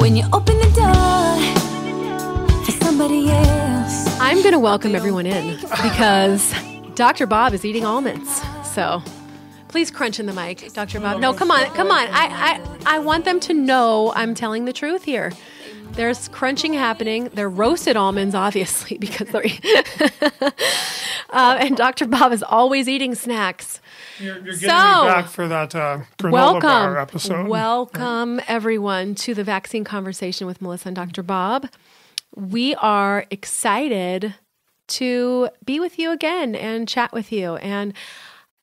when you open the door for somebody else. I'm going to welcome everyone in because Dr. Bob is eating almonds. So please crunch in the mic, Dr. Bob. No, come on. I want them to know I'm telling the truth here. There's crunching happening. They're roasted almonds, obviously, because they're... and Dr. Bob is always eating snacks. You're getting me back for that granola bar episode. Welcome, everyone, to the Vaccine Conversation with Melissa and Dr. Bob. We are excited to be with you again and chat with you. And,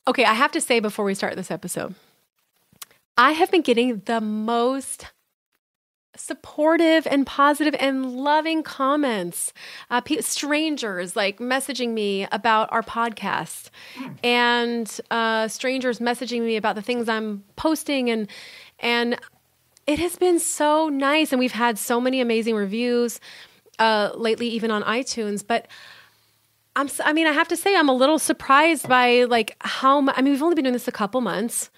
okay, I have to say before we start this episode, I have been getting the most supportive and positive and loving comments. Strangers like messaging me about our podcast and strangers messaging me about the things I'm posting and it has been so nice. And we've had so many amazing reviews lately, even on iTunes. But I have to say I'm a little surprised by like we've only been doing this a couple months.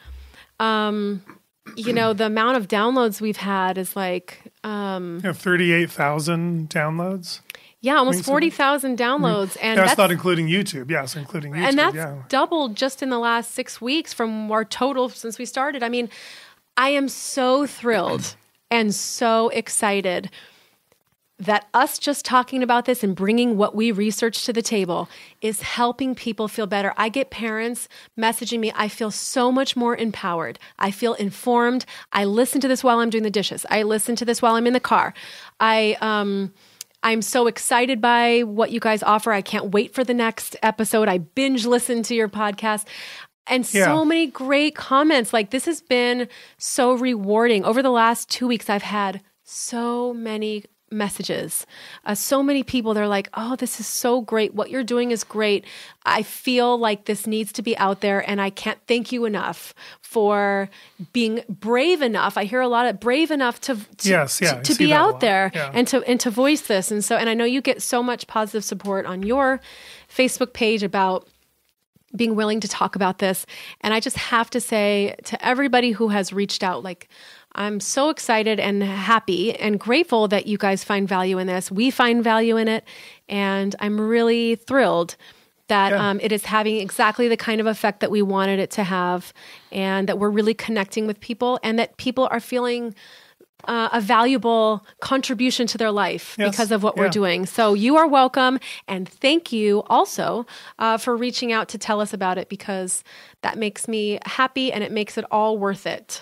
The amount of downloads we've had is like... 38,000 downloads? Yeah, almost 40,000 downloads. And that's not including YouTube. Yes, including YouTube. And that's doubled just in the last 6 weeks from our total since we started. I mean, I am so thrilled and so excited that us just talking about this and bringing what we researched to the table is helping people feel better. I get parents messaging me. I feel so much more empowered. I feel informed. I listen to this while I'm doing the dishes. I listen to this while I'm in the car. I'm so excited by what you guys offer. I can't wait for the next episode. I binge listen to your podcast. And so many great comments. Like, this has been so rewarding. Over the last 2 weeks, I've had so many messages. So many people, they're like, oh, this is so great. What you're doing is great. I feel like this needs to be out there, and I can't thank you enough for being brave enough. I hear a lot of brave enough to be out there and to voice this. And I know you get so much positive support on your Facebook page about being willing to talk about this. And I just have to say to everybody who has reached out, like, I'm so excited and happy and grateful that you guys find value in this. We find value in it. And I'm really thrilled that it is having exactly the kind of effect that we wanted it to have, and that we're really connecting with people, and that people are feeling a valuable contribution to their life because of what we're doing. So you are welcome. And thank you also for reaching out to tell us about it, because that makes me happy and it makes it all worth it.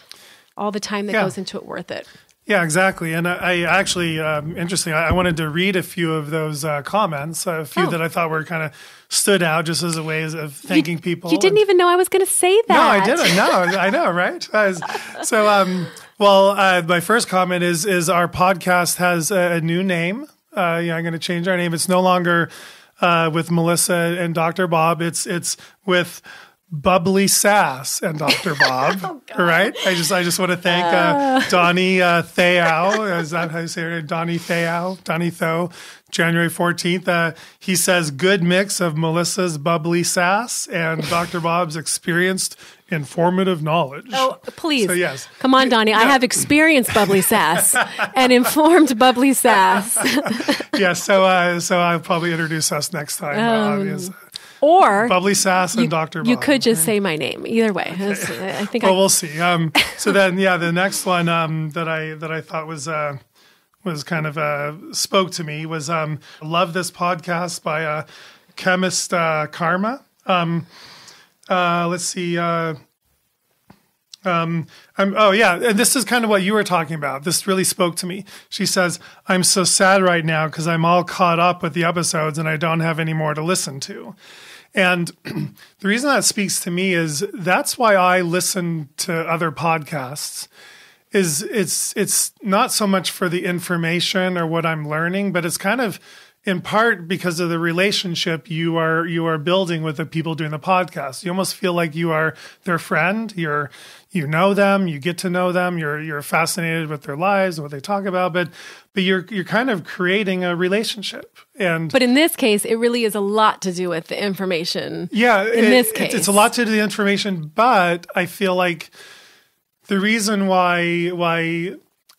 All the time that goes into it worth it. Yeah, exactly. And I actually, interesting, I wanted to read a few of those comments, a few that I thought were kind of stood out just as a way of thanking people. You didn't even know I was going to say that. No, I didn't. No, I know, right? My first comment is our podcast has a new name. I'm going to change our name. It's no longer with Melissa and Dr. Bob. It's with Bubbly Sass and Dr. Bob, right? I just want to thank Donnie Theow. Is that how you say her name? Donnie Tho, January 14th. He says, good mix of Melissa's bubbly sass and Dr. Bob's experienced, informative knowledge. Oh, please. So, yes. Come on, Donnie. I have experienced bubbly sass and informed bubbly sass. Yes, so I'll probably introduce us next time. Or Bubbly Sass and Dr. Bob. You could just say my name. Either way. Okay. I think we'll see. So then, the next one that I thought was kind of spoke to me was love this podcast by Chemist Karma. Let's see. And this is kind of what you were talking about. This really spoke to me. She says, I'm so sad right now because I'm all caught up with the episodes and I don't have any more to listen to. And the reason that speaks to me is that's why I listen to other podcasts. Is it's not so much for the information or what I'm learning, but it's kind of in part because of the relationship you are building with the people doing the podcast. You almost feel like you are their friend. You know them, you get to know them, you're fascinated with their lives and what they talk about, but you're kind of creating a relationship. But in this case, it really is a lot to do with the information. Yeah, in this case, it's a lot to do with the information, but I feel like the reason why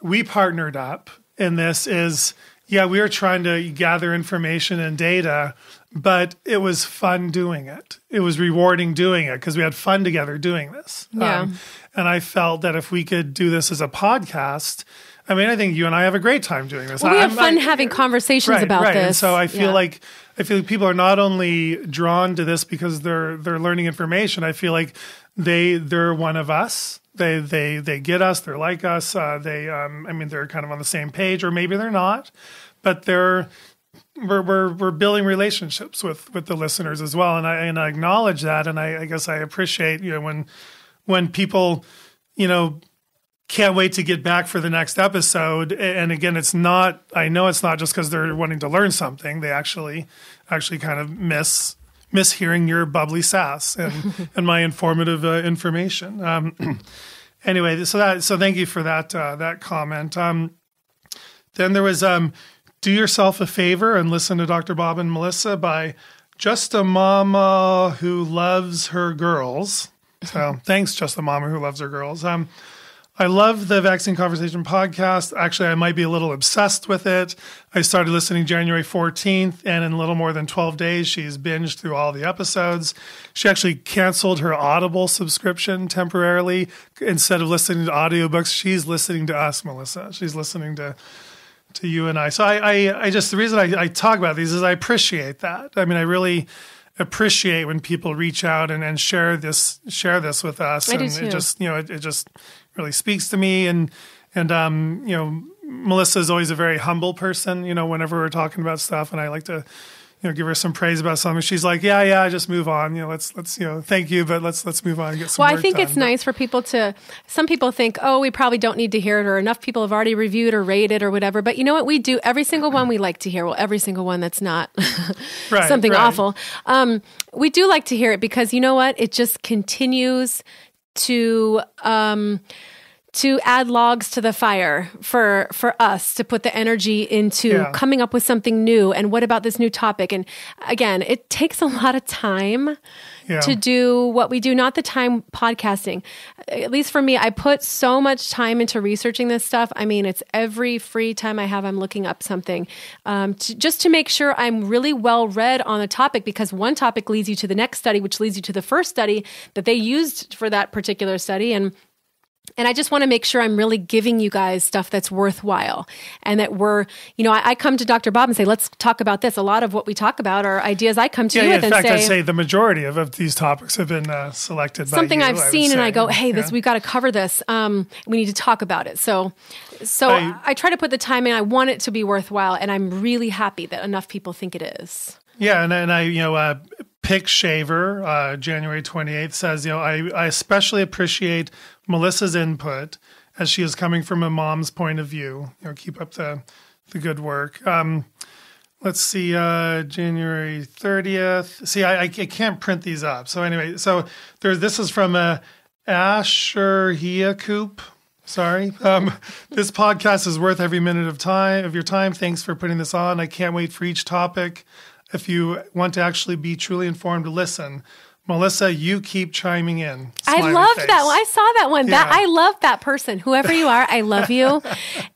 we partnered up in this is, we were trying to gather information and data, but it was fun doing it. It was rewarding doing it because we had fun together doing this. Yeah. And I felt that if we could do this as a podcast, I mean, I think you and I have a great time doing this. Well, we have fun having conversations about this. And so I feel like people are not only drawn to this because they're learning information. I feel like they're one of us. They get us. They're like us. They're kind of on the same page, or maybe they're not, but we're building relationships with the listeners as well. And I acknowledge that. And I guess I appreciate, when people, can't wait to get back for the next episode. And again, I know it's not just because they're wanting to learn something. They actually kind of miss hearing your bubbly sass and my informative information. Anyway, so thank you for that comment. Then there was Do Yourself a Favor and Listen to Dr. Bob and Melissa by Just a Mama Who Loves Her Girls. So thanks, Just a Mama Who Loves Her Girls. I love the Vaccine Conversation podcast. Actually, I might be a little obsessed with it. I started listening January 14th, and in a little more than 12 days, she's binged through all the episodes. She actually canceled her Audible subscription temporarily. Instead of listening to audiobooks, she's listening to us, Melissa. She's listening to you and I. So I just, the reason I talk about these is I appreciate that. I mean, I really appreciate when people reach out and share this with us. I do too. It just really speaks to me. And Melissa is always a very humble person, whenever we're talking about stuff, and I like to, give her some praise about something. She's like, yeah, just move on. Let's thank you, but let's move on and get some work I think done. it's nice for people some people think, oh, we probably don't need to hear it, or enough people have already reviewed or rated or whatever. But you know what we do? Every single one we like to hear. Well, every single one that's not something awful. We do like to hear it because you know what? It just continues to add logs to the fire for us to put the energy into coming up with something new. And what about this new topic? And again, it takes a lot of time to do what we do, not the time podcasting. At least for me, I put so much time into researching this stuff. I mean, it's every free time I have, I'm looking up something just to make sure I'm really well read on a topic, because one topic leads you to the next study, which leads you to the first study that they used for that particular study. And I just want to make sure I'm really giving you guys stuff that's worthwhile, and that I come to Dr. Bob and say, let's talk about this. A lot of what we talk about are ideas I come to you with in fact, and I'd say the majority of these topics have been selected by something you, I've seen, and I go, hey, we've got to cover this. We need to talk about it. So I try to put the time in. I want it to be worthwhile, and I'm really happy that enough people think it is. Yeah, and I Pick Shaver, January 28th says, I especially appreciate Melissa's input as she is coming from a mom's point of view. Keep up the good work. Let's see, January 30th. See, I can't print these up. So anyway, this is from Asher Hiakoop. Sorry. This podcast is worth every minute of your time. Thanks for putting this on. I can't wait for each topic. If you want to actually be truly informed, listen. Melissa, you keep chiming in. I loved that one. I saw that one. Yeah. I love that person. Whoever you are, I love you.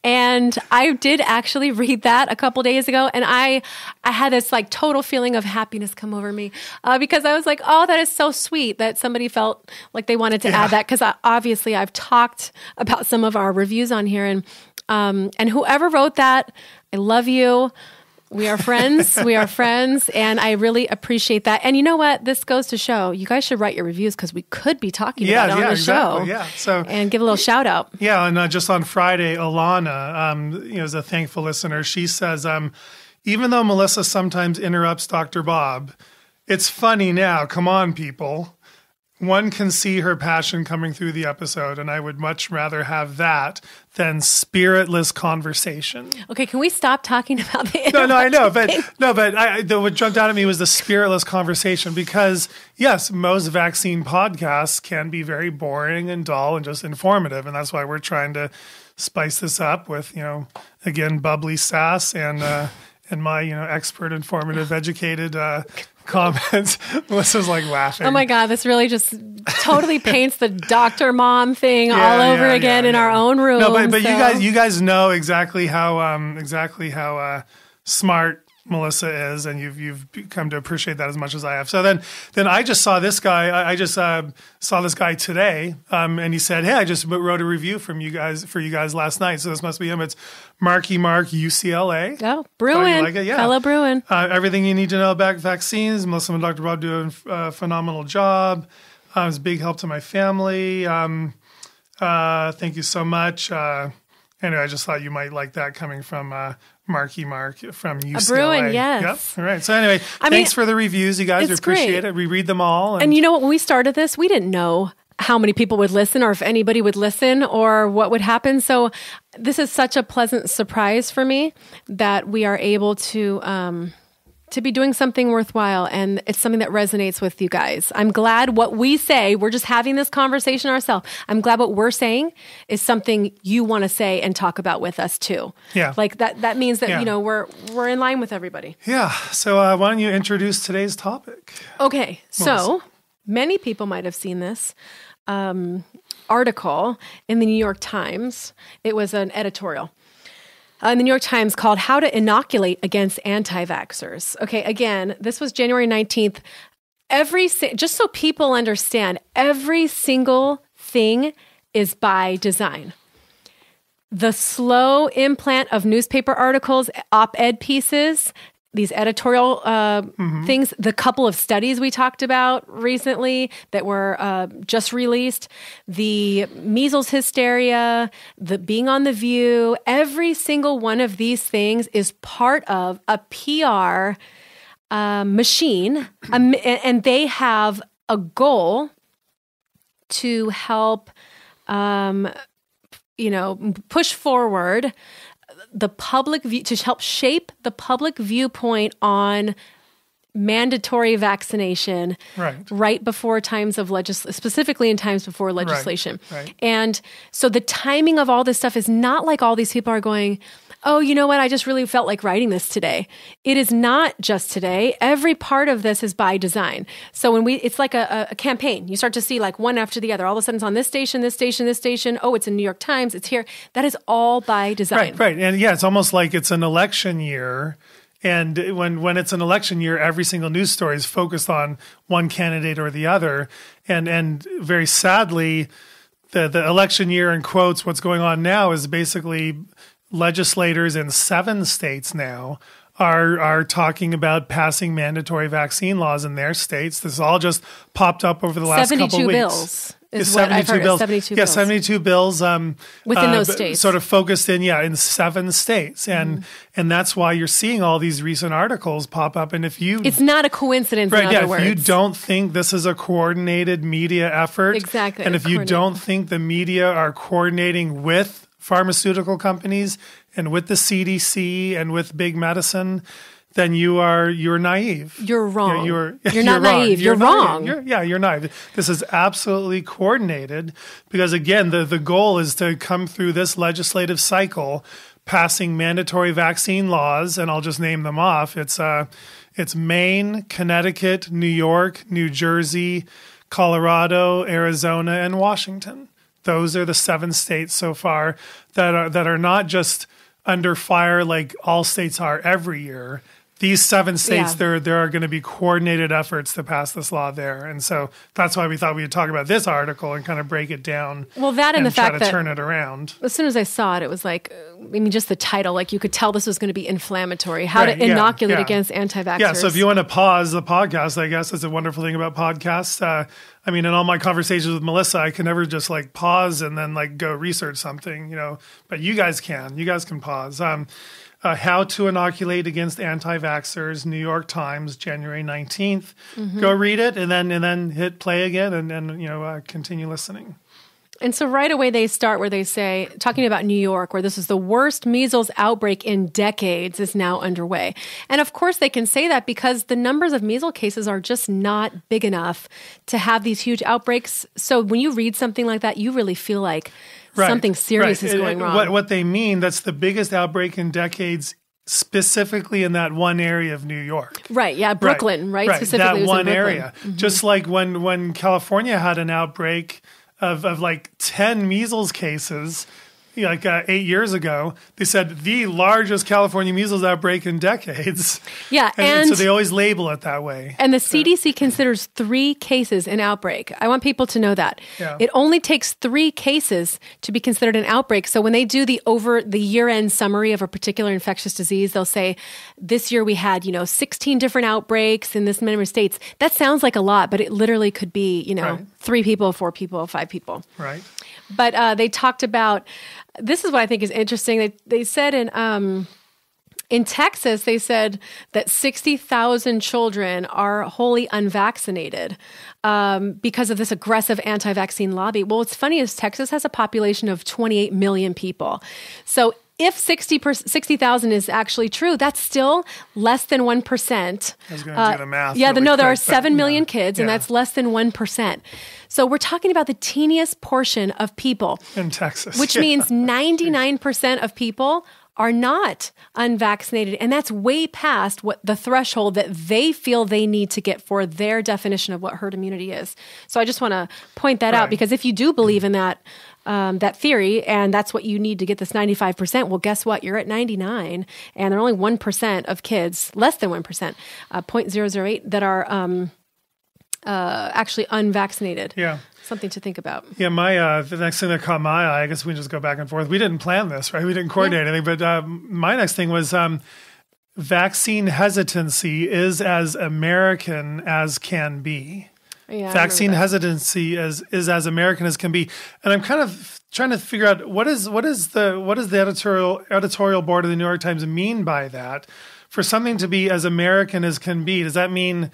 And I did actually read that a couple days ago, and I had this like total feeling of happiness come over me because I was like, oh, that is so sweet that somebody felt like they wanted to add that, because obviously I've talked about some of our reviews on here, and whoever wrote that, I love you. We are friends. And I really appreciate that. And you know what? This goes to show you guys should write your reviews, because we could be talking about it on the show. Yeah, so and give a little shout out. Yeah, and just on Friday, Alana, is a thankful listener. She says, even though Melissa sometimes interrupts Dr. Bob, it's funny now. Come on, people. One can see her passion coming through the episode, and I would much rather have that than spiritless conversation. Okay, can we stop talking about the No, I know, but what jumped out at me was the spiritless conversation, because yes, most vaccine podcasts can be very boring and dull and just informative, and that's why we're trying to spice this up with, again, bubbly sass and my, expert, informative, educated comments. Melissa's like laughing. Oh my God, this really just totally paints the doctor mom thing all over again in our own room. No, but you guys know exactly how smart Melissa is, and you've come to appreciate that as much as I have. So then I just saw this guy. I just saw this guy today, and he said, "Hey, I just wrote a review for you guys last night." So this must be him. It's Marky Mark UCLA. Oh, Bruin, like it? Yeah. fellow Bruin. Everything you need to know about vaccines. Melissa and Dr. Bob do a phenomenal job. It was a big help to my family. Thank you so much. Anyway, I just thought you might like that coming from Marky Mark from UCLA. A Bruin, yes. Yep. All right. So anyway, thanks for the reviews, you guys. We appreciate it. We read them all. And you know what? When we started this, we didn't know how many people would listen or if anybody would listen or what would happen. So this is such a pleasant surprise for me that we are able to be doing something worthwhile, and it's something that resonates with you guys. I'm glad what we say, we're just having this conversation ourselves. I'm glad what we're saying is something you want to say and talk about with us too. Yeah. Like that means that, we're in line with everybody. Yeah. So why don't you introduce today's topic? Okay. So many people might have seen this article in the New York Times. It was an editorial in the New York Times called How to Inoculate Against Anti-Vaxxers. Okay, again, this was January 19th. Just so people understand, every single thing is by design. The slow implant of newspaper articles, op-ed pieces, these editorial things, the couple of studies we talked about recently that were just released, the measles hysteria, the being on The View, every single one of these things is part of a PR machine, and they have a goal to help, push forward the public view, to help shape the public viewpoint on mandatory vaccination right before times of specifically in times before legislation. Right. And so the timing of all this stuff is not like all these people are going, oh, you know what? I just really felt like writing this today. It is not just today. Every part of this is by design. So it's like a campaign. You start to see like one after the other. All of a sudden it's on this station, this station, this station. Oh, it's in New York Times. It's here. That is all by design. Right. And yeah, it's almost like it's an election year. And when it's an election year, every single news story is focused on one candidate or the other. And very sadly, the election year, in quotes, what's going on now is basically legislators in 7 states now are talking about passing mandatory vaccine laws in their states. This all just popped up over the last couple of weeks. 72 bills is what I've heard. 72 bills. Yeah, 72 bills. Within those states. Sort of focused in 7 states. And that's why you're seeing all these recent articles pop up. And it's not a coincidence, in other words. If you don't think this is a coordinated media effort. Exactly. And if you don't think the media are coordinating with pharmaceutical companies and with the CDC and with big medicine, then you're naive. You're wrong. You're not naive. You're wrong. You're naive. This is absolutely coordinated because, again, the goal is to come through this legislative cycle passing mandatory vaccine laws, and I'll just name them off. It's Maine, Connecticut, New York, New Jersey, Colorado, Arizona, and Washington. Those are the 7 states so far that are not just under fire like all states are every year. These 7 states, there are going to be coordinated efforts to pass this law there. And so that's why we thought we would talk about this article and kind of break it down. Well, that and the fact try to turn it around. As soon as I saw it, it was like, just the title, like you could tell this was going to be inflammatory. How to inoculate against anti-vaxxers. Yeah, so if you want to pause the podcast, I guess that's a wonderful thing about podcasts. In all my conversations with Melissa, I can never just like pause and then like go research something, but you guys can. You guys can pause. How to Inoculate Against Anti-Vaxxers, New York Times, January 19th. Mm-hmm. Go read it and then hit play again and continue listening. And so right away they start where they say, talking about New York, where this is the worst measles outbreak in decades is now underway. And of course they can say that because the numbers of measles cases are just not big enough to have these huge outbreaks. So when you read something like that, you really feel like something serious is going wrong. What they mean, that's the biggest outbreak in decades specifically in that one area of New York. Right. Yeah. Brooklyn, right? That Specifically, it was in one Brooklyn. area. Just like when California had an outbreak of like 10 measles cases, like 8 years ago, they said the largest California measles outbreak in decades. Yeah, and so they always label it that way. And the CDC considers 3 cases an outbreak. I want people to know that. Yeah. It only takes 3 cases to be considered an outbreak. So when they do the year-end summary of a particular infectious disease, they'll say, this year we had, 16 different outbreaks in this many states. That sounds like a lot, but it literally could be, Right. 3 people, 4 people, 5 people. Right. But they talked about, this is what I think is interesting. They said in Texas, they said that 60,000 children are wholly unvaccinated because of this aggressive anti-vaccine lobby. Well, what's funny is Texas has a population of 28 million people. So if 60,000 is actually true, that's still less than 1%. I was going to do the math. Yeah, really there are quick, 7 million kids, and Yeah. that's less than 1%. So we're talking about the teeniest portion of people. In Texas. Which means 99% of people are not unvaccinated. And that's way past what the threshold that they feel they need to get for their definition of what herd immunity is. So I just want to point that out, Right. because if you do believe in that theory, and that's what you need to get this 95%, well, guess what? You're at 99, and there are only 1% of kids, less than 1%, 0.008, that are actually unvaccinated. Yeah. Something to think about. Yeah, the next thing that caught my eye, I guess we can just go back and forth. We didn't plan this, right? We didn't coordinate anything. But my next thing was vaccine hesitancy is as American as can be. Yeah, Vaccine hesitancy is as American as can be. And I'm kind of trying to figure out what does the editorial board of the New York Times mean by that? For something to be as American as can be, does that mean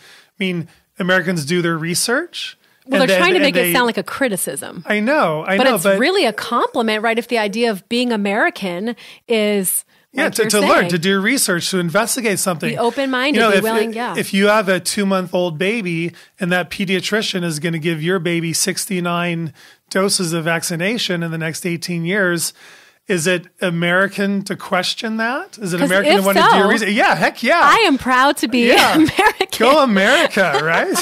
Americans do their research? Well, they're trying to make it sound like a criticism. I know, but it's really a compliment, right? If the idea of being American is to learn, to do research, to investigate something. Be open-minded, be willing, If you have a 2-month-old baby and that pediatrician is going to give your baby 69 doses of vaccination in the next 18 years, is it American to question that? Is it American to want to do research? Yeah, heck yeah. I am proud to be American. Go America, right?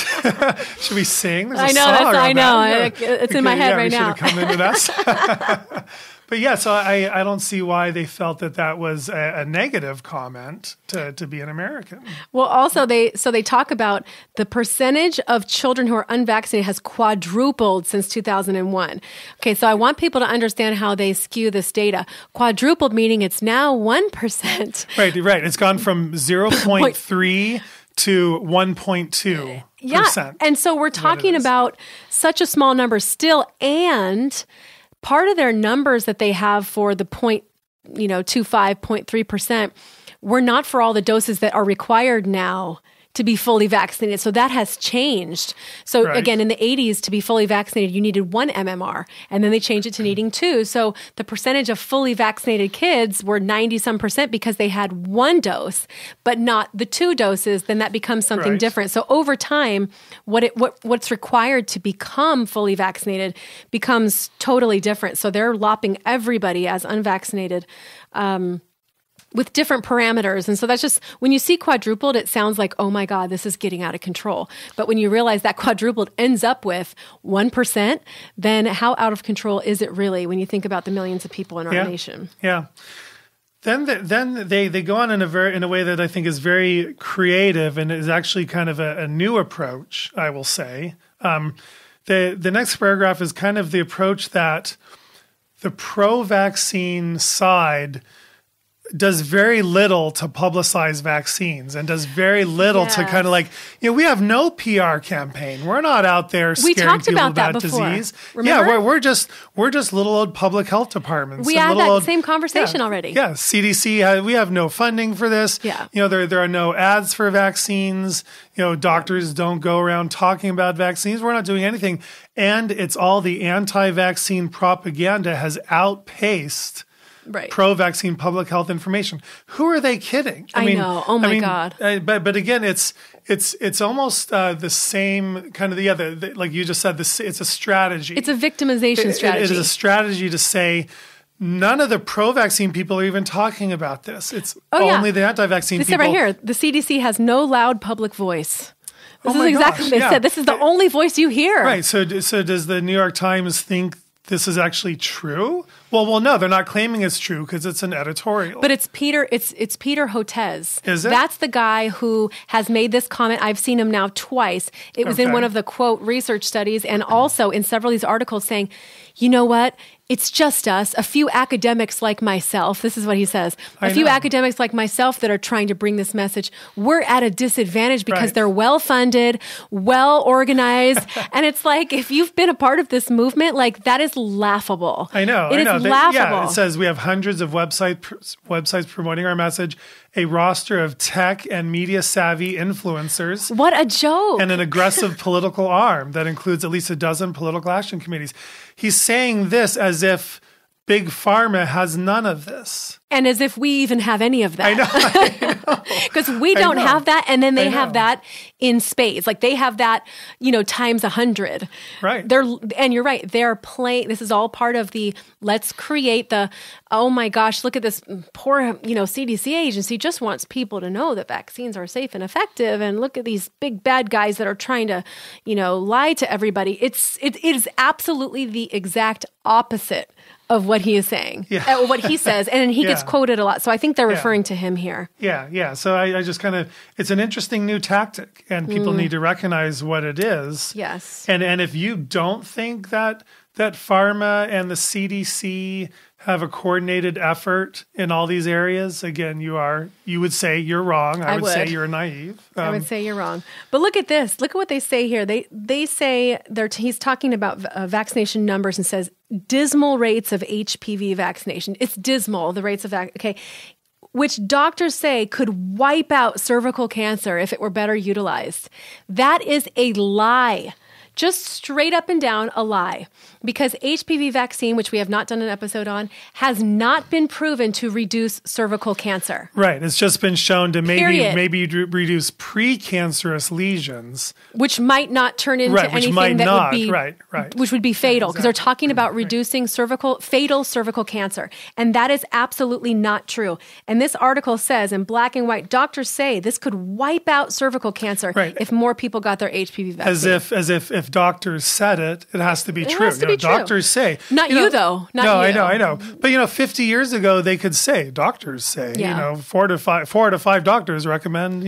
Should we sing? There's a song I know. that. It's in my head right now. We should have come into that. But yeah, so I don't see why they felt that was a negative comment to be an American. Well, also they talk about the percentage of children who are unvaccinated has quadrupled since 2001. Okay, so I want people to understand how they skew this data. Quadrupled meaning it's now 1%. Right. It's gone from 0.3 to 1.2%. Yeah, and so we're talking about such a small number still, and part of their numbers that they have for the 0.25, 0.3% were not for all the doses that are required now to be fully vaccinated. So that has changed. So again, in the 80s, to be fully vaccinated, you needed 1 MMR, and then they changed it to needing 2. So the percentage of fully vaccinated kids were 90-some% because they had 1 dose, but not the 2 doses. Then that becomes something different. So over time, what's required to become fully vaccinated becomes totally different. So they're lopping everybody as unvaccinated, with different parameters. And so that's just, when you see quadrupled, it sounds like, oh my God, this is getting out of control. But when you realize that quadrupled ends up with 1%, then how out of control is it really when you think about the millions of people in our nation? Yeah. Then they go on in a way that I think is very creative and is actually kind of a new approach, I will say. The next paragraph is kind of the approach that the pro-vaccine side does very little to publicize vaccines and does very little to kind of like, we have no PR campaign. We're not out there scaring people about disease. Remember? Yeah, we're just little old public health departments. We had that same conversation already. Yeah, CDC, we have no funding for this. Yeah. There are no ads for vaccines. Doctors don't go around talking about vaccines. We're not doing anything. And it's all the anti-vaccine propaganda has outpaced pro-vaccine public health information. Who are they kidding? I know. Oh my God. But again, it's almost the same kind of like you just said. It's a strategy. It's a victimization strategy. It is a strategy to say none of the pro-vaccine people are even talking about this. It's only the anti-vaccine This people. right here, the CDC has no loud public voice. This is exactly gosh, what they said. This is the only voice you hear. Right. So does the New York Times think this is actually true? Well, no, they're not claiming it's true because it's an editorial. But it's Peter Hotez. Is it? That's the guy who has made this comment. I've seen him now twice. It was in one of the quote research studies and also in several of these articles saying, you know what? It's just us, a few academics like myself. This is what he says. A few academics like myself that are trying to bring this message. We're at a disadvantage because they're well-funded, well-organized. And it's like, if you've been a part of this movement, like that is laughable. I know. It is laughable. Yeah, it says we have hundreds of websites promoting our message, a roster of tech and media-savvy influencers. What a joke. And an aggressive political arm that includes at least a dozen political action committees. He's saying this as if Big Pharma has none of this. And as if we even have any of that. I know. Because we don't have that, and then they have that in spades. Like they have that, times 100. Right. And you're right. They're playing. This is all part of the let's create the, oh my gosh, look at this poor, CDC agency just wants people to know that vaccines are safe and effective. And look at these big bad guys that are trying to, lie to everybody. It is absolutely the exact opposite of what he is saying, what he says. And he gets quoted a lot. So I think they're referring to him here. Yeah. So I just it's an interesting new tactic and people need to recognize what it is. Yes. And if you don't think that pharma and the CDC have a coordinated effort in all these areas, again, you would say you're wrong. I would say you're naive. I would say you're wrong. But look at this. Look at what they say here. They say he's talking about vaccination numbers and says dismal rates of HPV vaccination. It's dismal, the rates of which doctors say could wipe out cervical cancer if it were better utilized. That is a lie. Just straight up and down a lie. Because HPV vaccine, which we have not done an episode on, has not been proven to reduce cervical cancer. Right. It's just been shown to maybe reduce precancerous lesions. Which might not turn into anything that would be which would be fatal. Because they're talking about reducing fatal cervical cancer. And that is absolutely not true. And this article says in black and white, doctors say this could wipe out cervical cancer if more people got their HPV vaccine. As if doctors said it, it has to be true. Has to be true. Doctors say. Not you, though. Not you. I know. But 50 years ago, they could say, doctors say, 4 to 5 doctors recommend,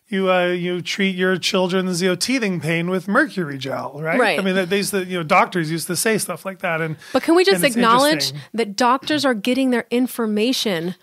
you treat your children's teething pain with mercury gel, right? Right. I mean, doctors used to say stuff like that. But can we just acknowledge that doctors are getting their information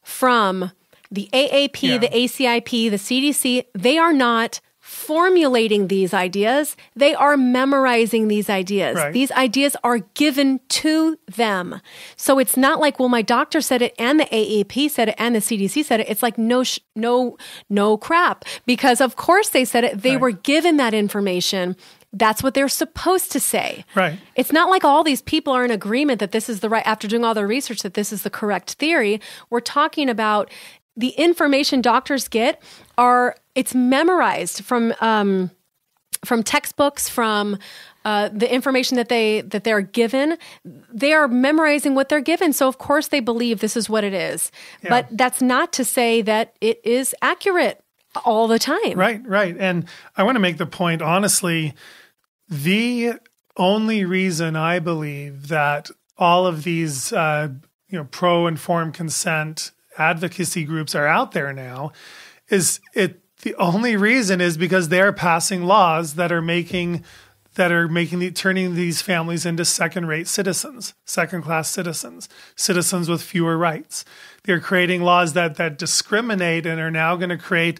from the AAP, the ACIP, the CDC? They are not formulating these ideas. They are memorizing these ideas. Right. These ideas are given to them. So it's not like, well, my doctor said it and the AAP said it and the CDC said it. It's like, no crap. Because of course they said it. They were given that information. That's what they're supposed to say. Right. It's not like all these people are in agreement that this is after doing all their research, that this is the correct theory. We're talking about the information doctors get it's memorized from textbooks, from the information that they're given. They are memorizing what they're given. So of course they believe this is what it is. Yeah. But that's not to say that it is accurate all the time. Right. And I want to make the point, honestly, the only reason I believe that all of these pro-informed consent advocacy groups are out there now the only reason is because they're passing laws that are turning these families into second-rate citizens, second-class citizens with fewer rights. They're creating laws that discriminate and are now going to create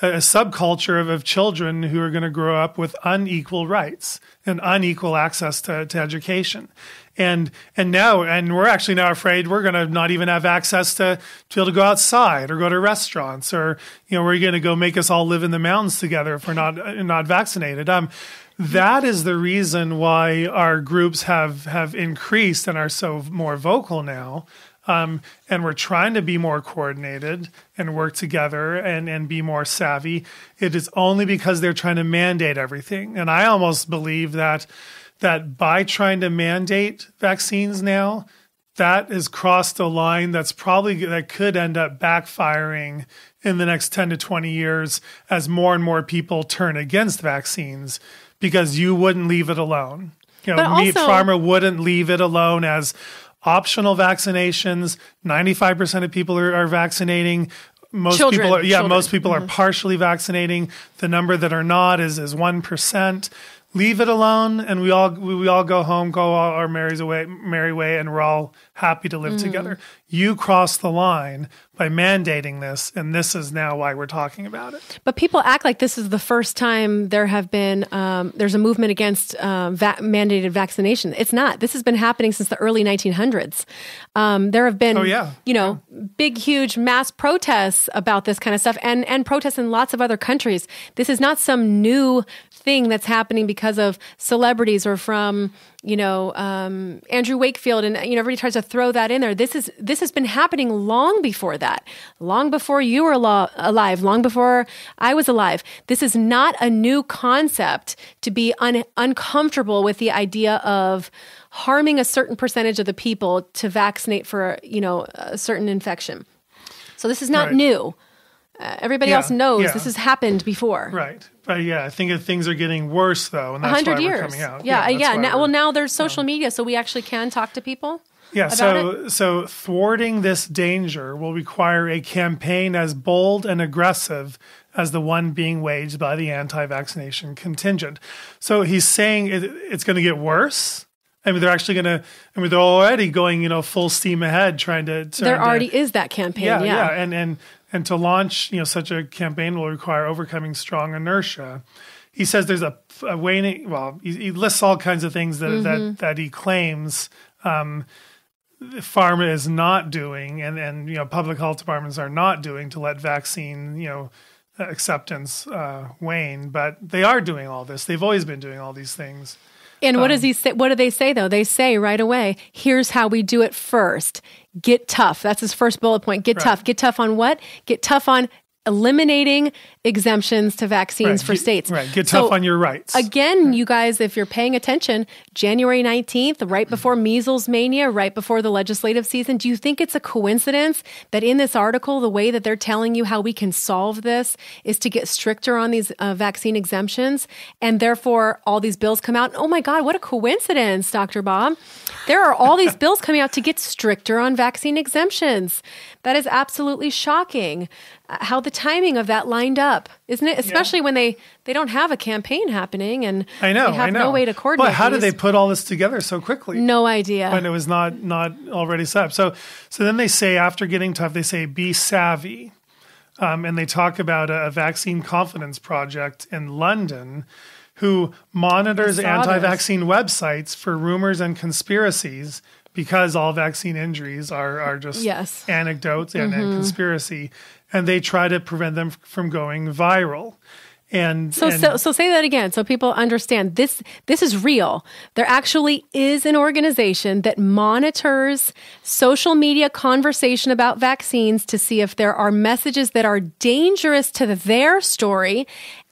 a subculture of children who are going to grow up with unequal rights and unequal access to education. And we're actually now afraid we're going to not even have access to be able to go outside or go to restaurants, or we're going to go make us all live in the mountains together if we're not vaccinated. That is the reason why our groups have increased and are so more vocal now. And we're trying to be more coordinated and work together and be more savvy. It is only because they're trying to mandate everything. And I almost believe that by trying to mandate vaccines now, that has crossed a line that could end up backfiring in the next 10 to 20 years as more and more people turn against vaccines because you wouldn't leave it alone. Meat Pharma wouldn't leave it alone as optional vaccinations. 95% of people are vaccinating. Most people are partially vaccinating. The number that are not is 1%. Leave it alone, and we all go home, go our merry way, and we're all happy to live together. You cross the line by mandating this, and this is now why we're talking about it. But people act like this is the first time there have been there's a movement against mandated vaccination. It's not. This has been happening since the early 1900s. There have been, big, huge mass protests about this kind of stuff, and protests in lots of other countries. This is not some new thing that's happening because of celebrities or from Andrew Wakefield, and everybody tries to throw that in there. This has been happening long before that, long before you were alive, long before I was alive. This is not a new concept to be uncomfortable with the idea of harming a certain percentage of the people to vaccinate for a certain infection. So this is not new. Everybody else knows this has happened before. Right. But I think things are getting worse, though, and that's 100 why years. we're coming out. Now there's social media, so we actually can talk to people. Yeah, so thwarting this danger will require a campaign as bold and aggressive as the one being waged by the anti-vaccination contingent. So he's saying it's going to get worse. I mean, they're already going, full steam ahead trying to. There already is that campaign. And to launch, such a campaign will require overcoming strong inertia. He says there's a waning. Well, he lists all kinds of things that he claims pharma is not doing, and public health departments are not doing to let vaccine acceptance wane. But they are doing all this. They've always been doing all these things. And what does he say? What do they say though? They say right away, here's how we do it first. Get tough. That's his first bullet point. Get tough. Get tough on what? Get tough on eliminating exemptions to vaccines for states. Right. Get tough on your rights. Again, you guys, if you're paying attention, January 19th, right before measles mania, right before the legislative season, do you think it's a coincidence that in this article, the way that they're telling you how we can solve this is to get stricter on these vaccine exemptions, and therefore all these bills come out? Oh my God, what a coincidence, Dr. Bob. There are all these bills coming out to get stricter on vaccine exemptions. That is absolutely shocking. How the timing of that lined up, isn't it? Especially when they don't have a campaign happening, and they have no way to coordinate. But how did they put all this together so quickly? No idea. When it was not already set up. So then they say, after getting tough, they say, be savvy. And they talk about a vaccine confidence project in London who monitors anti-vaccine websites for rumors and conspiracies, because all vaccine injuries are just anecdotes and conspiracy, and they try to prevent them from going viral. So say that again so people understand. This is real. There actually is an organization that monitors social media conversation about vaccines to see if there are messages that are dangerous to their story,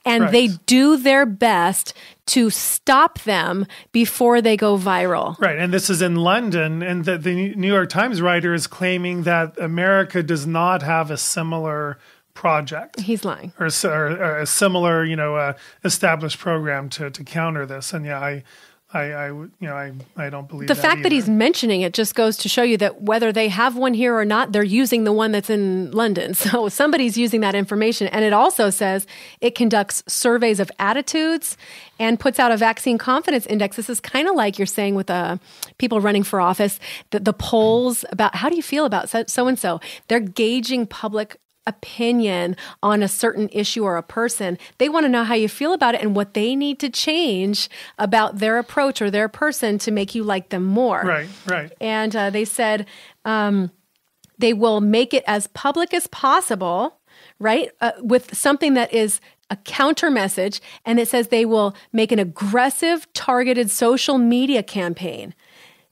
and they do their best to stop them before they go viral. Right, and this is in London, and the New York Times writer is claiming that America does not have a similar project. He's lying. Or a similar, established program to counter this. And I don't believe the fact that he's mentioning it just goes to show you that whether they have one here or not, they're using the one that's in London. So somebody's using that information. And it also says it conducts surveys of attitudes and puts out a vaccine confidence index. This is kind of like you're saying with people running for office, the polls about how do you feel about so-and-so. They're gauging public opinion on a certain issue or a person. They want to know how you feel about it and what they need to change about their approach or their person to make you like them more. Right. And they said they will make it as public as possible, right, with something that is a counter message, and it says they will make an aggressive, targeted social media campaign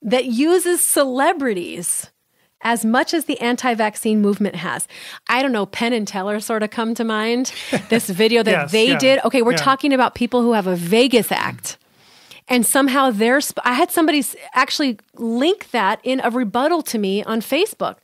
that uses celebrities as much as the anti-vaccine movement has. I don't know, Penn and Teller sort of come to mind. This video that they did. Okay, we're talking about people who have a Vegas act. And somehow I had somebody actually link that in a rebuttal to me on Facebook.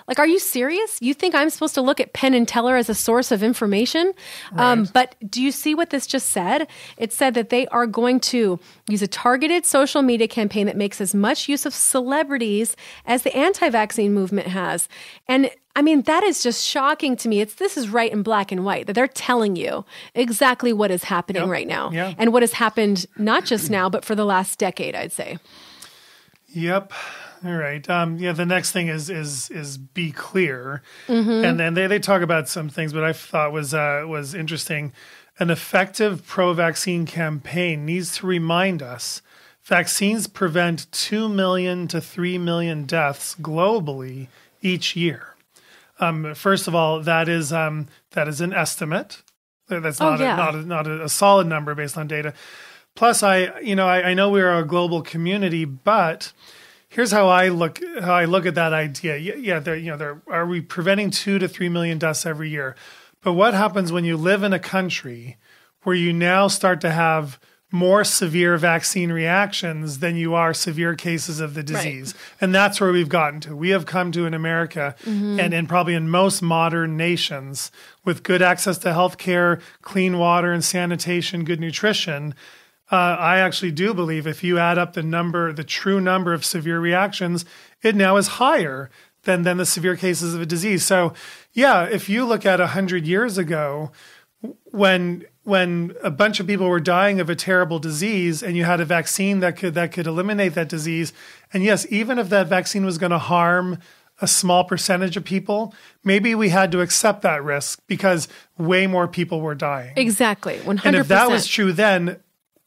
Like, are you serious? You think I'm supposed to look at Penn and Teller as a source of information? Right. But do you see what this just said? It said that they are going to use a targeted social media campaign that makes as much use of celebrities as the anti-vaccine movement has. And I mean, that is just shocking to me. This is right in black and white, that they're telling you exactly what is happening right now. Yeah. And what has happened not just now, but for the last decade, I'd say. Yep. All right. The next thing is be clear. And then they talk about some things, but I thought was interesting. An effective pro-vaccine campaign needs to remind us vaccines prevent 2 million to 3 million deaths globally each year. First of all, that is an estimate. That's not a solid number based on data. Plus, I know we're a global community, but here's how I look at that idea. Are we preventing 2 to 3 million deaths every year? But what happens when you live in a country where you now start to have more severe vaccine reactions than you are severe cases of the disease? Right. And that's where we've gotten to. We have come to in America and probably in most modern nations with good access to healthcare, clean water and sanitation, good nutrition. I actually do believe if you add up the true number of severe reactions, it now is higher than the severe cases of a disease. So, yeah, if you look at 100 years ago, when a bunch of people were dying of a terrible disease, and you had a vaccine that could eliminate that disease, and yes, even if that vaccine was going to harm a small percentage of people, maybe we had to accept that risk because way more people were dying. Exactly, 100%. And if that was true then,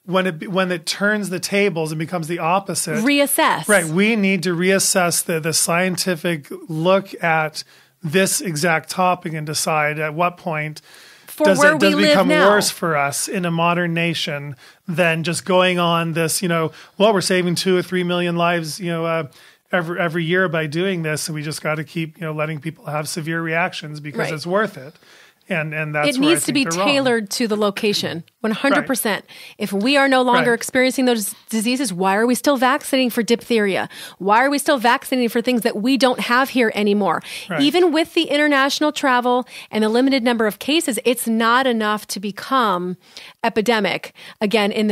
when it turns the tables and becomes the opposite, reassess. Right, we need to reassess the scientific look at this exact topic and decide at what point does it become worse for us in a modern nation than just going on this. We're saving 2 or 3 million lives, every year by doing this, and we just got to keep letting people have severe reactions because it's worth it. And that's it needs to be tailored to the location, 100%. Right. If we are no longer experiencing those diseases, why are we still vaccinating for diphtheria? Why are we still vaccinating for things that we don't have here anymore? Right. Even with the international travel and the limited number of cases, it's not enough to become an epidemic again in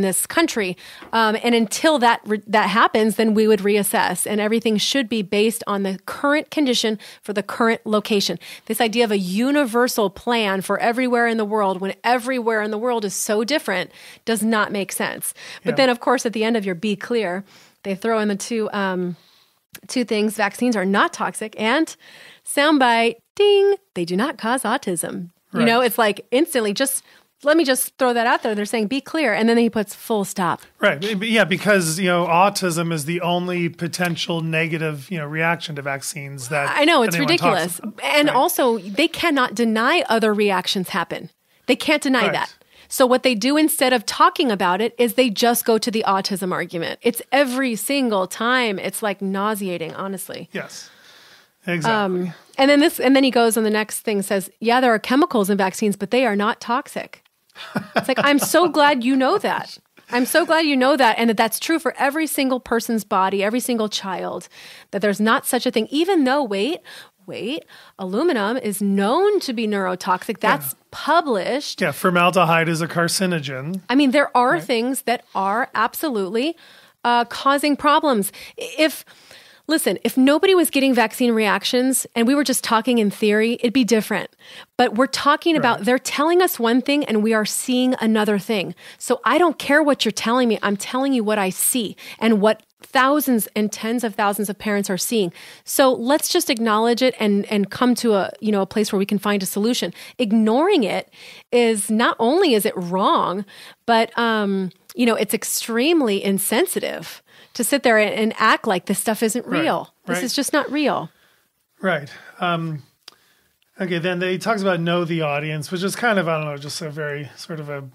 this country. And until that happens, then we would reassess. And everything should be based on the current condition for the current location. This idea of a universal plan for everywhere in the world, when everywhere in the world is so different, does not make sense. But then, of course, at the end of your be clear, they throw in the two things. Vaccines are not toxic. And soundbite, ding, they do not cause autism. Right. It's like instantly let me just throw that out there. They're saying, be clear. And then he puts full stop. Right. Yeah, because, autism is the only potential negative, reaction to vaccines that I know, it's ridiculous. And also, they cannot deny other reactions happen. They can't deny that. So what they do instead of talking about it is they just go to the autism argument. It's every single time. It's like nauseating, honestly. Yes. Exactly. And then he goes on the next thing, says, yeah, there are chemicals in vaccines, but they are not toxic. It's like, I'm so glad you know that. I'm so glad you know that, and that's true for every single person's body, every single child, that there's not such a thing, even though, wait, aluminum is known to be neurotoxic. That's published. Yeah, formaldehyde is a carcinogen. I mean, there are things that are absolutely causing problems. Listen, if nobody was getting vaccine reactions and we were just talking in theory, it'd be different. But we're talking about, they're telling us one thing and we are seeing another thing. So I don't care what you're telling me. I'm telling you what I see and what thousands and tens of thousands of parents are seeing. So let's just acknowledge it and come to a place where we can find a solution. Ignoring it is not only is it wrong, but it's extremely insensitive to sit there and act like this stuff isn't real. This is just not real. Right. Okay, then he talks about know the audience, which is kind of, I don't know, just a very sort of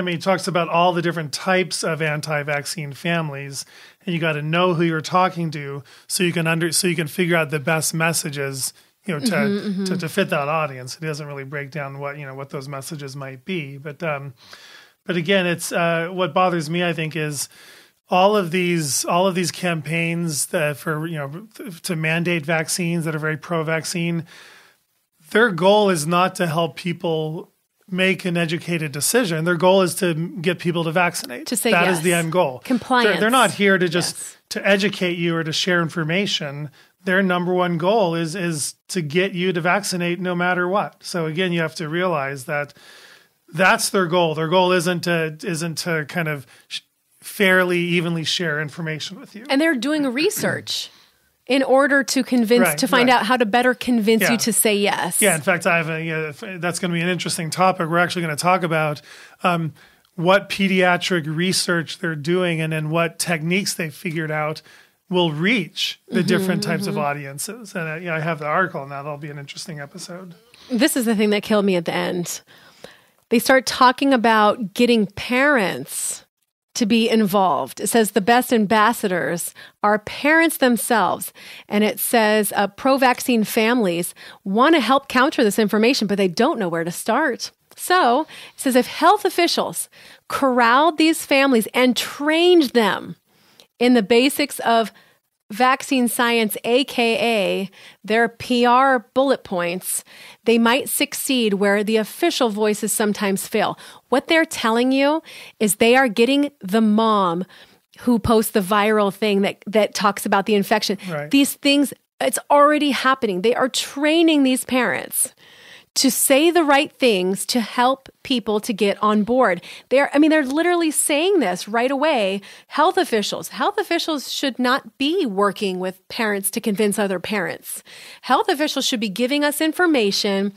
he talks about all the different types of anti-vaccine families, and you got to know who you're talking to so you can figure out the best messages, to fit that audience. It doesn't really break down what those messages might be, but But again, it's what bothers me, I think, is all of these campaigns that to mandate vaccines that are very pro-vaccine. Their goal is not to help people make an educated decision. Their goal is to get people to vaccinate. To say that yes. is the end goal. Compliance. They're not here to just to educate you or to share information. Their number one goal is to get you to vaccinate no matter what. So again, you have to realize that that's their goal. Their goal isn't to kind of fairly, evenly share information with you. And they're doing research in order to find out how to better convince you to say yes. Yeah, in fact, I have that's going to be an interesting topic. We're actually going to talk about what pediatric research they're doing and then what techniques they've figured out will reach the different types of audiences. And I have the article now. That'll be an interesting episode. This is the thing that killed me at the end. They start talking about getting parents to be involved. It says the best ambassadors are parents themselves. And it says pro-vaccine families want to help counter this information, but they don't know where to start. So it says if health officials corralled these families and trained them in the basics of vaccine science, aka their PR bullet points, they might succeed where the official voices sometimes fail. What they're telling you is they are getting the mom who posts the viral thing that talks about the infection. Right. These things, it's already happening. They are training these parents to say the right things to help people to get on board. They're literally saying this right away. Health officials should not be working with parents to convince other parents. Health officials should be giving us information.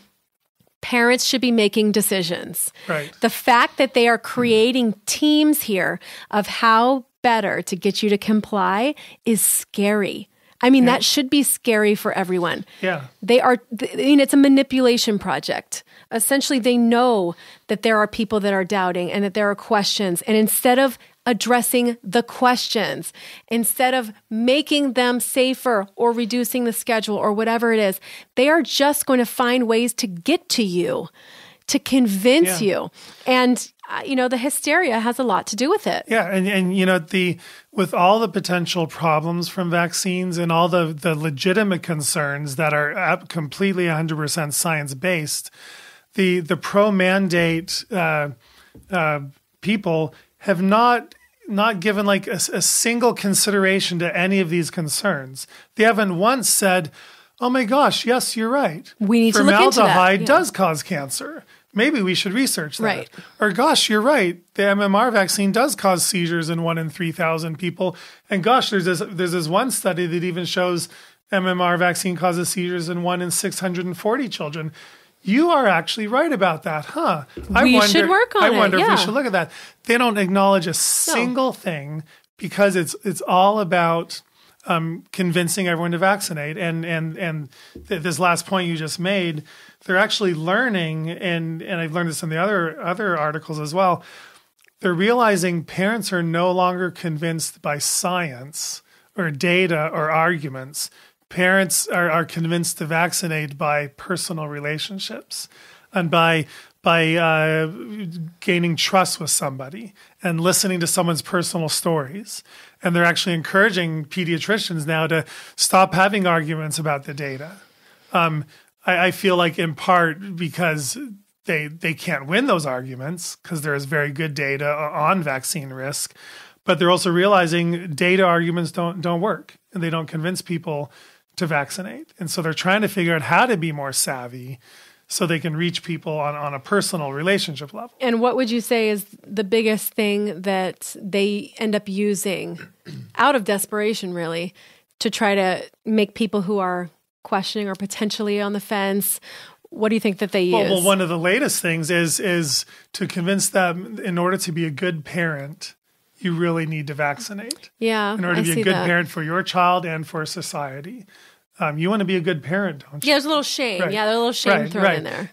Parents should be making decisions. Right. The fact that they are creating teams here of how better to get you to comply is scary. That should be scary for everyone. Yeah. It's a manipulation project. Essentially, they know that there are people that are doubting and that there are questions. And instead of addressing the questions, instead of making them safer or reducing the schedule or whatever it is, they are just going to find ways to get to you, to convince you. And the hysteria has a lot to do with it. Yeah, and with all the potential problems from vaccines and all the legitimate concerns that are completely 100% science-based, the pro-mandate people have not given like a single consideration to any of these concerns. They haven't once said, oh my gosh, yes, you're right. We need to look into that. Formaldehyde does cause cancer. Maybe we should research that. Right. Or gosh, you're right. The MMR vaccine does cause seizures in 1 in 3,000 people. And gosh, there's this one study that even shows MMR vaccine causes seizures in 1 in 640 children. You are actually right about that, huh? We should work on it. I wonder if we should look at that. They don't acknowledge a single thing because it's all about convincing everyone to vaccinate. And this last point you just made, they're actually learning, and I've learned this in the other articles as well, they're realizing parents are no longer convinced by science or data or arguments. Parents are convinced to vaccinate by personal relationships and by gaining trust with somebody and listening to someone's personal stories. And they're actually encouraging pediatricians now to stop having arguments about the data. I feel like in part because they can't win those arguments because there is very good data on vaccine risk, but they're also realizing data arguments don't work and they don't convince people to vaccinate. And so they're trying to figure out how to be more savvy so they can reach people on a personal relationship level. And what would you say is the biggest thing that they end up using out of desperation, really, to try to make people who are questioning or potentially on the fence? What do you think that they use? Well, one of the latest things is to convince them in order to be a good parent, you really need to vaccinate. Yeah, in order to be a good parent for your child and for society. You want to be a good parent, don't you? Yeah, there's a little shame. Right. Yeah, there's a little shame thrown in there.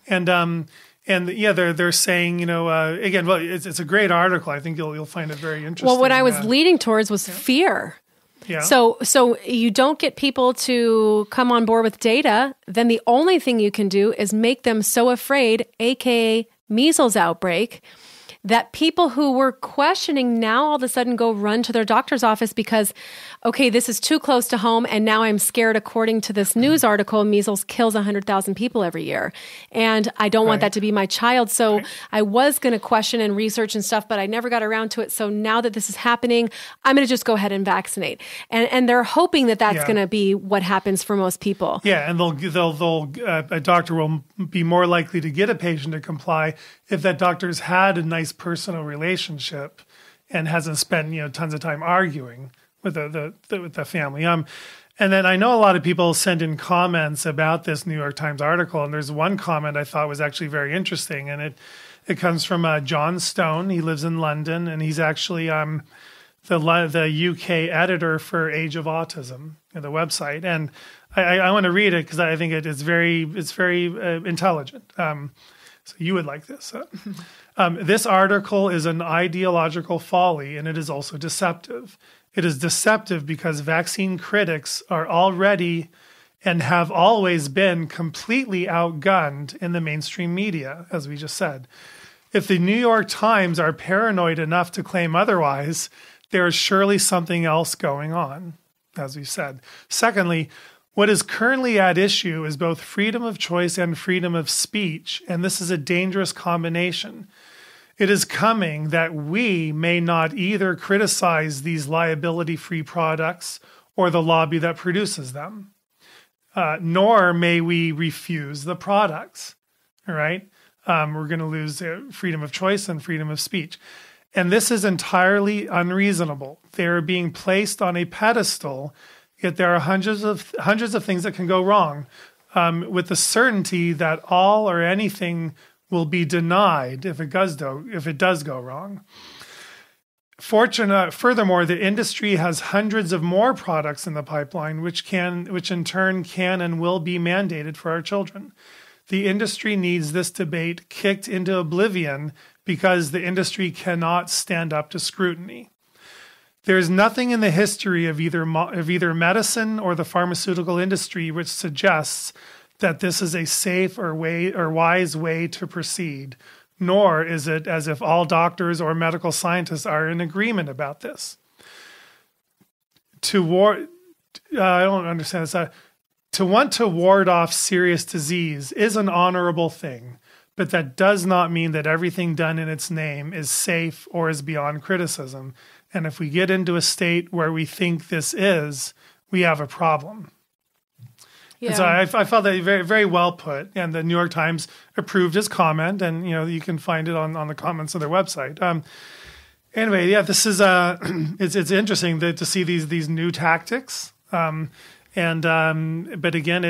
And they're saying, again, well, it's a great article. I think you'll find it very interesting. Well, what I was leading towards was fear. Yeah. So you don't get people to come on board with data, then the only thing you can do is make them so afraid, aka measles outbreak, that people who were questioning now all of a sudden go run to their doctor's office because, okay, this is too close to home, and now I'm scared, according to this news article, measles kills 100,000 people every year. And I don't want that to be my child. So I was going to question and research and stuff, but I never got around to it. So now that this is happening, I'm going to just go ahead and vaccinate. And they're hoping that that's going to be what happens for most people. Yeah, and a doctor will be more likely to get a patient to comply if that doctor's had a nice personal relationship and hasn't spent tons of time arguing with the family. And then I know a lot of people send in comments about this New York Times article, and there's one comment I thought was actually very interesting, and it comes from John Stone. He lives in London, and he's actually the UK editor for Age of Autism, the website. And I want to read it because I think it's very intelligent. So you would like this. This article is an ideological folly, and it is also deceptive. It is deceptive because vaccine critics are already and have always been completely outgunned in the mainstream media, as we just said. If the New York Times are paranoid enough to claim otherwise, there is surely something else going on, as we said. Secondly, what is currently at issue is both freedom of choice and freedom of speech, and this is a dangerous combination. It is coming that we may not either criticize these liability-free products or the lobby that produces them, nor may we refuse the products, all right? We're going to lose freedom of choice and freedom of speech. And this is entirely unreasonable. They're being placed on a pedestal, yet there are hundreds of things that can go wrong, with the certainty that all or anything will be denied if it does go wrong. Furthermore, the industry has hundreds of more products in the pipeline, which in turn can and will be mandated for our children. The industry needs this debate kicked into oblivion because the industry cannot stand up to scrutiny. There is nothing in the history of either medicine or the pharmaceutical industry which suggests that this is a safe or wise way to proceed, nor is it as if all doctors or medical scientists are in agreement about this. I don't understand this. To want to ward off serious disease is an honorable thing, but that does not mean that everything done in its name is safe or is beyond criticism. And if we get into a state where we think this is, we have a problem. Yeah. And so I felt that very, very well put. And the New York Times approved his comment, and you can find it on the comments of their website. Anyway, yeah, this is it's interesting to see these new tactics. But again,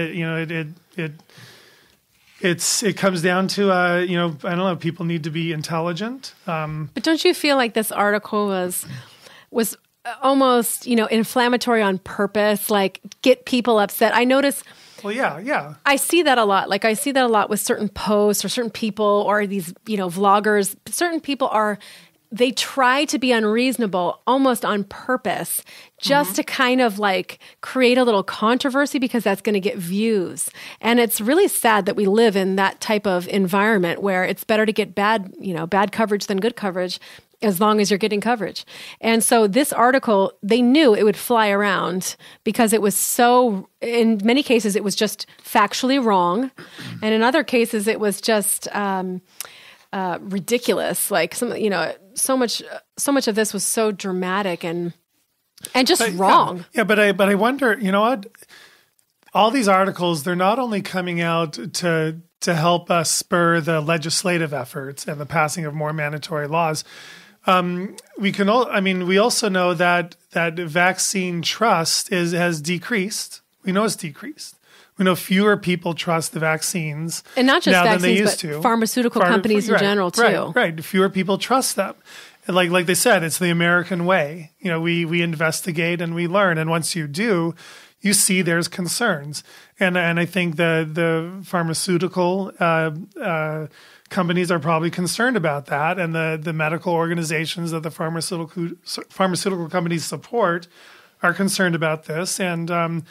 it comes down to I don't know, people need to be intelligent. But don't you feel like this article was almost inflammatory on purpose, like get people upset? I notice. Well, yeah. I see that a lot. Like I see that a lot with certain posts or certain people or these vloggers. Certain people they try to be unreasonable almost on purpose just to kind of like create a little controversy because that's going to get views. And it's really sad that we live in that type of environment where it's better to get bad coverage than good coverage as long as you're getting coverage. And so this article, they knew it would fly around because it was so, in many cases, it was just factually wrong. And in other cases, it was just ridiculous. Like so much of this was so dramatic and just wrong. Yeah, but I wonder, what? All these articles, they're not only coming out to help us spur the legislative efforts and the passing of more mandatory laws. We also know that vaccine trust has decreased. We know it's decreased. We know fewer people trust the vaccines and not just now vaccines, than they used but to. Pharmaceutical companies in general too. Right. Fewer people trust them. And like they said, it's the American way. We investigate and we learn, and once you do, you see there's concerns. And I think the pharmaceutical companies are probably concerned about that, and the medical organizations that the pharmaceutical companies support are concerned about this, and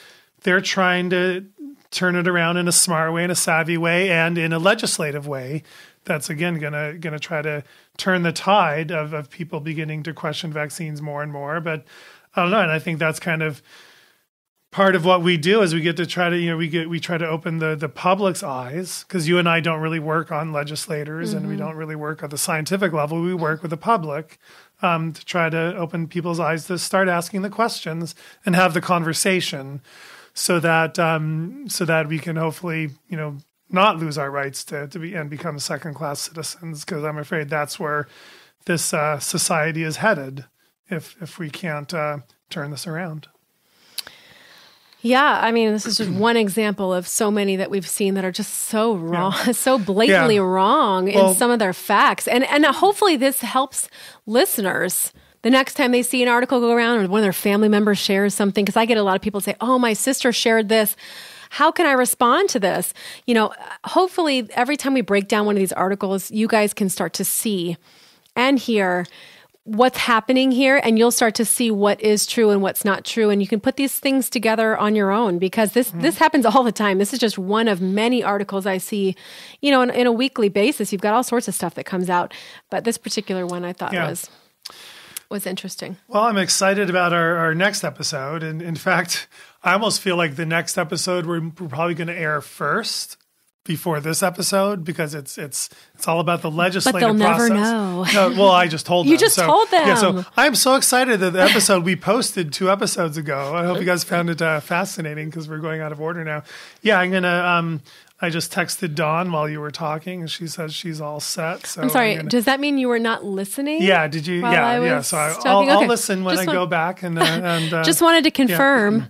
they're trying to turn it around in a smart way, in a savvy way, and in a legislative way that's again gonna try to turn the tide of people beginning to question vaccines more and more. But I don't know, and I think that's kind of part of what we do is we get to try to, we try to open the public's eyes, because you and I don't really work on legislators and we don't really work at the scientific level. We work with the public to try to open people's eyes to start asking the questions and have the conversation, so that we can hopefully, not lose our rights to be and become second-class citizens. Because I'm afraid that's where this society is headed if we can't turn this around. Yeah, I mean, this is just one example of so many that we've seen that are just so wrong, so blatantly wrong in some of their facts. And hopefully this helps listeners the next time they see an article go around or one of their family members shares something. Because I get a lot of people say, oh, my sister shared this. How can I respond to this? Hopefully every time we break down one of these articles, you guys can start to see and hear what's happening here, and you'll start to see what is true and what's not true. And you can put these things together on your own, because this happens all the time. This is just one of many articles I see, in a weekly basis. You've got all sorts of stuff that comes out, but this particular one I thought was interesting. Well, I'm excited about our next episode. And in fact, I almost feel like the next episode we're probably going to air first before this episode, because it's all about the legislative process. But they'll never know. No, well, I just told them. You just told them. Yeah, so I'm so excited that the episode we posted 2 episodes ago. I hope you guys found it fascinating, because we're going out of order now. Yeah, I'm gonna. I just texted Dawn while you were talking, and she says she's all set. So I'm sorry. Does that mean you were not listening? Yeah. Did you? Yeah. So I'll listen when I go back and just wanted to confirm. Yeah.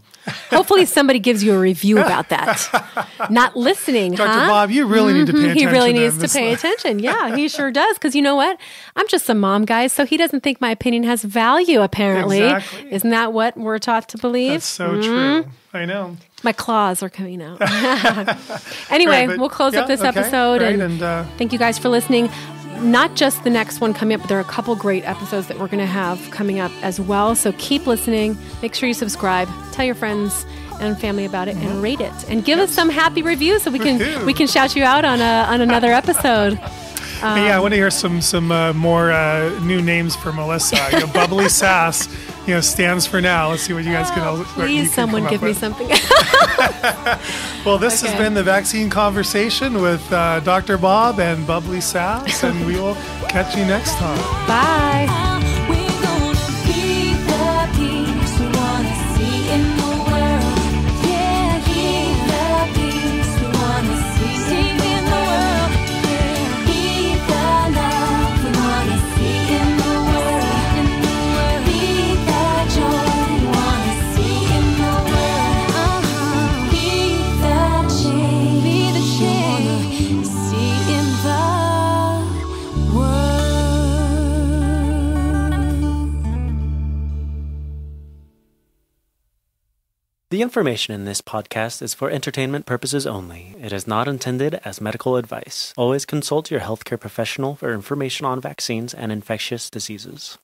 Hopefully somebody gives you a review about that. Not listening, Dr. Bob, you really need to pay attention. He really needs to pay attention. Yeah, he sure does. Because you know what? I'm just a mom, guys, so he doesn't think my opinion has value, apparently. Exactly. Isn't that what we're taught to believe? That's so true. I know. My claws are coming out. Anyway, we'll close up this episode. Right, and thank you guys for listening. Not just the next one coming up, but there are a couple great episodes that we're going to have coming up as well. So keep listening. Make sure you subscribe. Tell your friends and family about it, and rate it, and give us some happy reviews so we can shout you out on another episode. I want to hear some more new names for Melissa. Bubbly Sass, stands for now. Let's see what you guys can. Please, someone give me something. Well, this has been the Vaccine Conversation with Dr. Bob and Bubbly Sass, and we will catch you next time. Bye. The information in this podcast is for entertainment purposes only. It is not intended as medical advice. Always consult your healthcare professional for information on vaccines and infectious diseases.